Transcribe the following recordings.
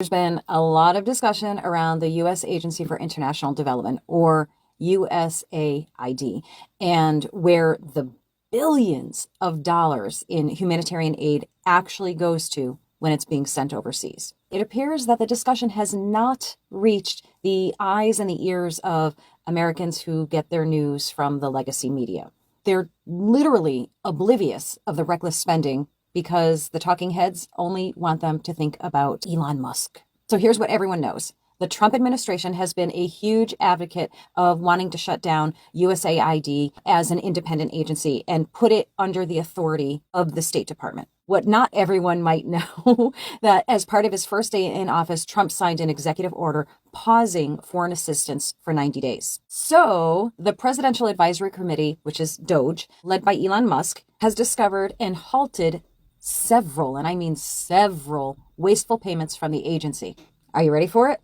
There's been a lot of discussion around the U.S. Agency for International Development, or USAID, and where the billions of dollars in humanitarian aid actually goes to when it's being sent overseas. It appears that the discussion has not reached the eyes and the ears of Americans who get their news from the legacy media. They're literally oblivious of the reckless spending because the talking heads only want them to think about Elon Musk. So here's what everyone knows. The Trump administration has been a huge advocate of wanting to shut down USAID as an independent agency and put it under the authority of the State Department. What not everyone might know, that as part of his first day in office, Trump signed an executive order pausing foreign assistance for 90 days. So the Presidential Advisory Committee, which is DOGE, led by Elon Musk, has discovered and halted several, and I mean several, wasteful payments from the agency. Are you ready for it?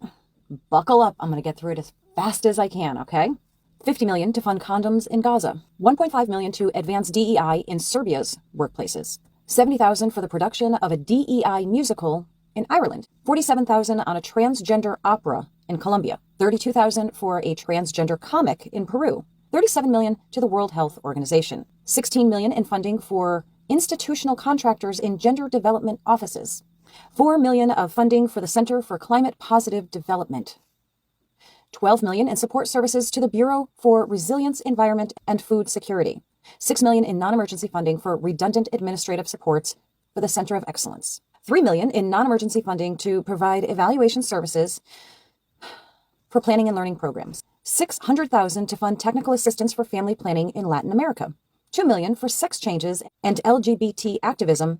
Buckle up. I'm going to get through it as fast as I can, okay? $50 million to fund condoms in Gaza. $1.5 million to advance DEI in Serbia's workplaces. $70,000 for the production of a DEI musical in Ireland. $47,000 on a transgender opera in Colombia. $32,000 for a transgender comic in Peru. $37 million to the World Health Organization. $16 million in funding for institutional contractors in gender development offices. $4 million of funding for the Center for Climate Positive Development. $12 million in support services to the Bureau for Resilience, Environment, and Food Security. $6 million in non-emergency funding for redundant administrative supports for the Center of Excellence. $3 million in non-emergency funding to provide evaluation services for planning and learning programs. $600,000 to fund technical assistance for family planning in Latin America. $2 million for sex changes and LGBT activism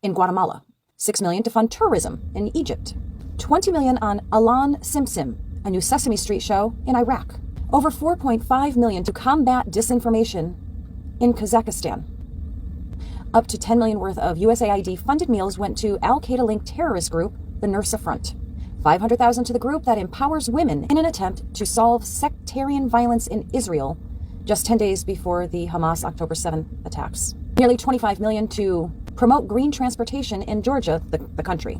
in Guatemala. $6 million to fund tourism in Egypt. $20 million on Alan Simsim, a new Sesame Street show in Iraq. Over $4.5 million to combat disinformation in Kazakhstan. Up to $10 million worth of USAID funded meals went to Al-Qaeda-linked terrorist group, the Nusra Front. $500,000 to the group that empowers women in an attempt to solve sectarian violence in Israel just 10 days before the Hamas October 7th attacks. Nearly $25 million to promote green transportation in Georgia, the country.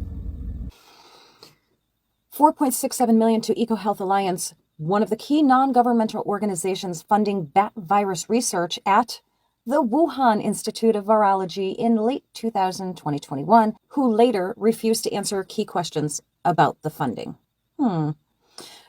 $4.67 million to EcoHealth Alliance, one of the key non-governmental organizations funding bat virus research at the Wuhan Institute of Virology in late 2021, who later refused to answer key questions about the funding.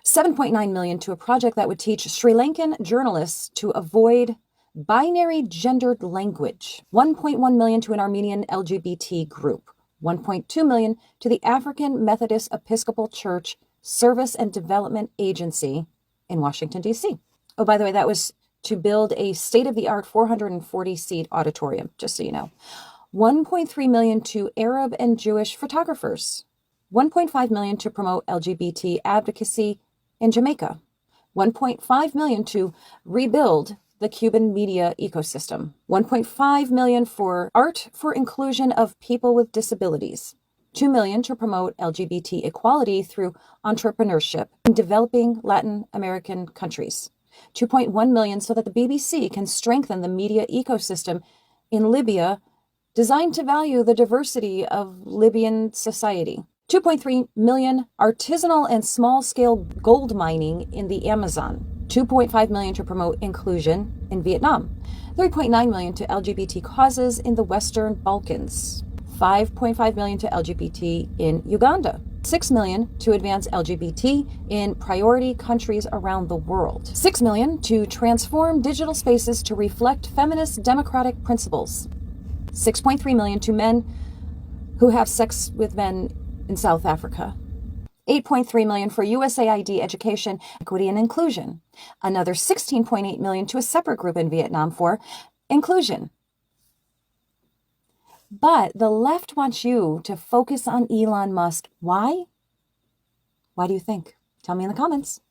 $7.9 million to a project that would teach Sri Lankan journalists to avoid binary gendered language. $1.1 million to an Armenian LGBT group. $1.2 million to the African Methodist Episcopal Church Service and Development Agency in Washington, D.C. Oh, by the way, that was to build a state-of-the-art 440-seat auditorium, just so you know. $1.3 million to Arab and Jewish photographers. $1.5 million to promote LGBT advocacy in Jamaica. $1.5 million to rebuild the Cuban media ecosystem. $1.5 million for art for inclusion of people with disabilities. $2 million to promote LGBT equality through entrepreneurship in developing Latin American countries. $2.1 million so that the BBC can strengthen the media ecosystem in Libya, designed to value the diversity of Libyan society. $2.3 million artisanal and small-scale gold mining in the Amazon. $2.5 million to promote inclusion in Vietnam. $3.9 million to LGBT causes in the Western Balkans. $5.5 million to LGBT in Uganda. $6 million to advance LGBT in priority countries around the world. $6 million to transform digital spaces to reflect feminist democratic principles. $6.3 million to men who have sex with men in South Africa. $8.3 million for USAID education, equity, and inclusion. Another $16.8 million to a separate group in Vietnam for inclusion. But the left wants you to focus on Elon Musk. Why? Why do you think? Tell me in the comments.